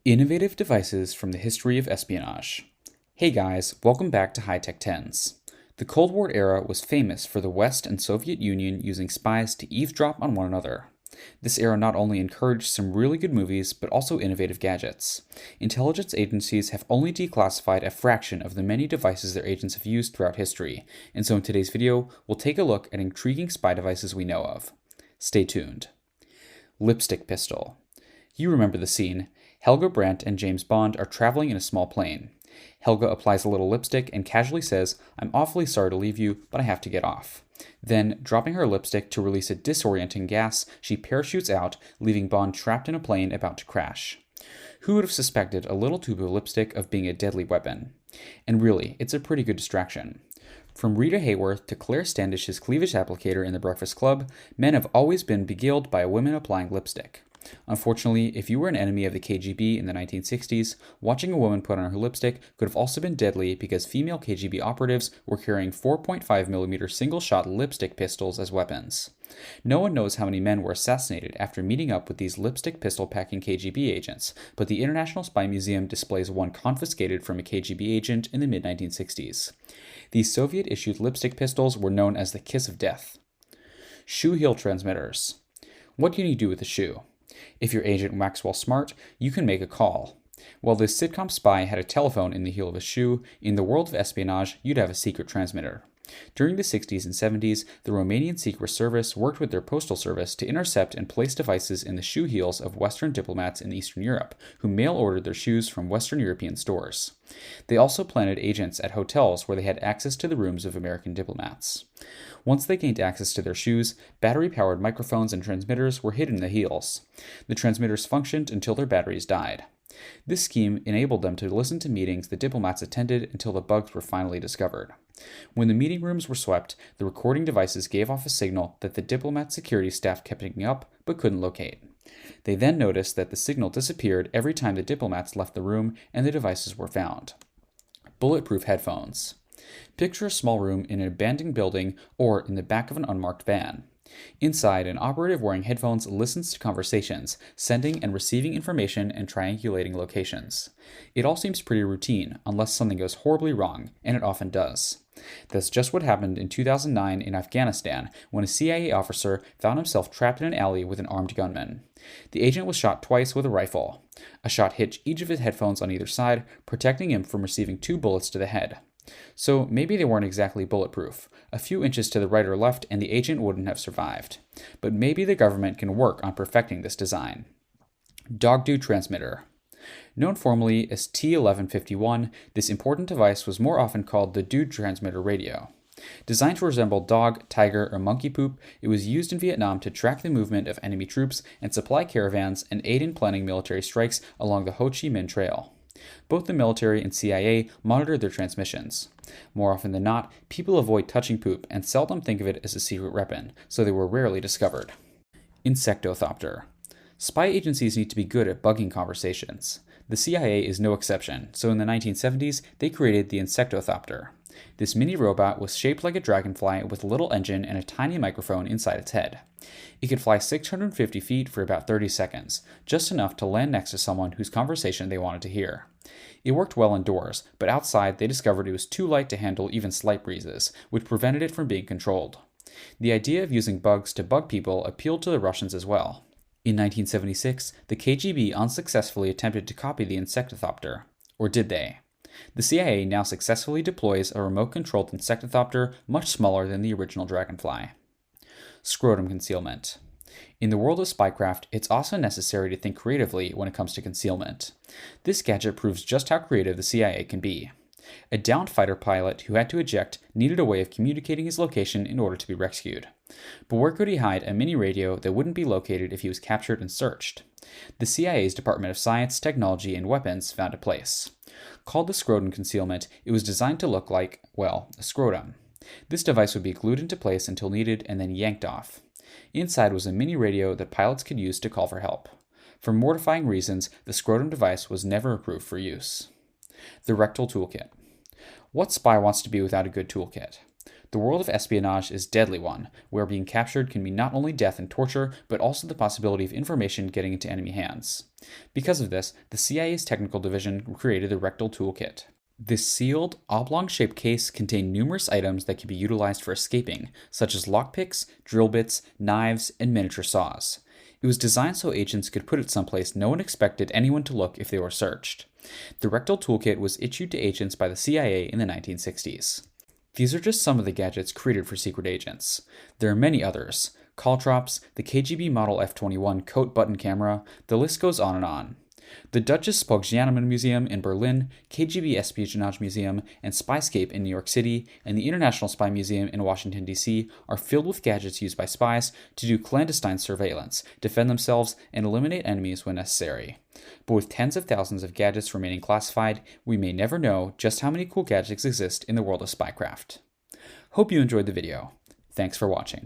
Innovative devices from the history of espionage. Hey guys, welcome back to High Tech 10s. The Cold War era was famous for the West and Soviet Union using spies to eavesdrop on one another. This era not only encouraged some really good movies, but also innovative gadgets. Intelligence agencies have only declassified a fraction of the many devices their agents have used throughout history, and so in today's video, we'll take a look at intriguing spy devices we know of. Stay tuned. Lipstick pistol. You remember the scene. Helga Brandt and James Bond are traveling in a small plane. Helga applies a little lipstick and casually says, "I'm awfully sorry to leave you, but I have to get off." Then, dropping her lipstick to release a disorienting gas, she parachutes out, leaving Bond trapped in a plane about to crash. Who would have suspected a little tube of lipstick of being a deadly weapon? And really, it's a pretty good distraction. From Rita Hayworth to Claire Standish's cleavage applicator in The Breakfast Club, men have always been beguiled by a woman applying lipstick. Unfortunately, if you were an enemy of the KGB in the 1960s, watching a woman put on her lipstick could have also been deadly because female KGB operatives were carrying 4.5mm single-shot lipstick pistols as weapons. No one knows how many men were assassinated after meeting up with these lipstick pistol-packing KGB agents, but the International Spy Museum displays one confiscated from a KGB agent in the mid-1960s. These Soviet-issued lipstick pistols were known as the Kiss of Death. Shoe heel transmitters. What can you do with a shoe? If you're Agent Maxwell Smart, you can make a call. While this sitcom spy had a telephone in the heel of his shoe, in the world of espionage, you'd have a secret transmitter. During the 60s and 70s, the Romanian Secret Service worked with their postal service to intercept and place devices in the shoe heels of Western diplomats in Eastern Europe, who mail-ordered their shoes from Western European stores. They also planted agents at hotels where they had access to the rooms of American diplomats. Once they gained access to their shoes, battery-powered microphones and transmitters were hidden in the heels. The transmitters functioned until their batteries died. This scheme enabled them to listen to meetings the diplomats attended until the bugs were finally discovered. When the meeting rooms were swept, the recording devices gave off a signal that the diplomat security staff kept picking up but couldn't locate. They then noticed that the signal disappeared every time the diplomats left the room and the devices were found. Bulletproof headphones. Picture a small room in an abandoned building or in the back of an unmarked van. Inside, an operative wearing headphones listens to conversations, sending and receiving information and triangulating locations. It all seems pretty routine, unless something goes horribly wrong, and it often does. That's just what happened in 2009 in Afghanistan, when a CIA officer found himself trapped in an alley with an armed gunman. The agent was shot twice with a rifle. A shot hit each of his headphones on either side, protecting him from receiving 2 bullets to the head. So maybe they weren't exactly bulletproof. A few inches to the right or left and the agent wouldn't have survived. But maybe the government can work on perfecting this design. Dog-do transmitter. Known formally as T1151, this important device was more often called the dude transmitter radio. Designed to resemble dog, tiger, or monkey poop, it was used in Vietnam to track the movement of enemy troops and supply caravans and aid in planning military strikes along the Ho Chi Minh Trail. Both the military and CIA monitored their transmissions. More often than not, people avoid touching poop and seldom think of it as a secret weapon, so they were rarely discovered. Insectothopter. Spy agencies need to be good at bugging conversations. The CIA is no exception, so in the 1970s, they created the Insectothopter. This mini robot was shaped like a dragonfly with a little engine and a tiny microphone inside its head. It could fly 650 feet for about 30 seconds, just enough to land next to someone whose conversation they wanted to hear. It worked well indoors, but outside they discovered it was too light to handle even slight breezes, which prevented it from being controlled. The idea of using bugs to bug people appealed to the Russians as well. In 1976, the KGB unsuccessfully attempted to copy the Insectothopter. Or did they? The CIA now successfully deploys a remote-controlled Insectothopter much smaller than the original Dragonfly. Scrotum concealment. In the world of spycraft, it's also necessary to think creatively when it comes to concealment. This gadget proves just how creative the CIA can be. A downed fighter pilot who had to eject needed a way of communicating his location in order to be rescued. But where could he hide a mini radio that wouldn't be located if he was captured and searched? The CIA's Department of Science, Technology, and Weapons found a place. Called the scrotum concealment, it was designed to look like, well, a scrotum. This device would be glued into place until needed and then yanked off. Inside was a mini radio that pilots could use to call for help. For mortifying reasons, the scrotum device was never approved for use. The rectal toolkit. What spy wants to be without a good toolkit? The world of espionage is a deadly one, where being captured can mean not only death and torture, but also the possibility of information getting into enemy hands. Because of this, the CIA's technical division created the Rectal Toolkit. This sealed, oblong-shaped case contained numerous items that could be utilized for escaping, such as lockpicks, drill bits, knives, and miniature saws. It was designed so agents could put it someplace no one expected anyone to look if they were searched. The Rectal Toolkit was issued to agents by the CIA in the 1960s. These are just some of the gadgets created for secret agents. There are many others. Caltrops, the KGB Model F-21 coat button camera, the list goes on and on. The Deutsches Spionagemuseum Museum in Berlin, KGB Espionage Museum, and Spyscape in New York City, and the International Spy Museum in Washington, D.C. are filled with gadgets used by spies to do clandestine surveillance, defend themselves, and eliminate enemies when necessary. But with tens of thousands of gadgets remaining classified, we may never know just how many cool gadgets exist in the world of spycraft. Hope you enjoyed the video. Thanks for watching.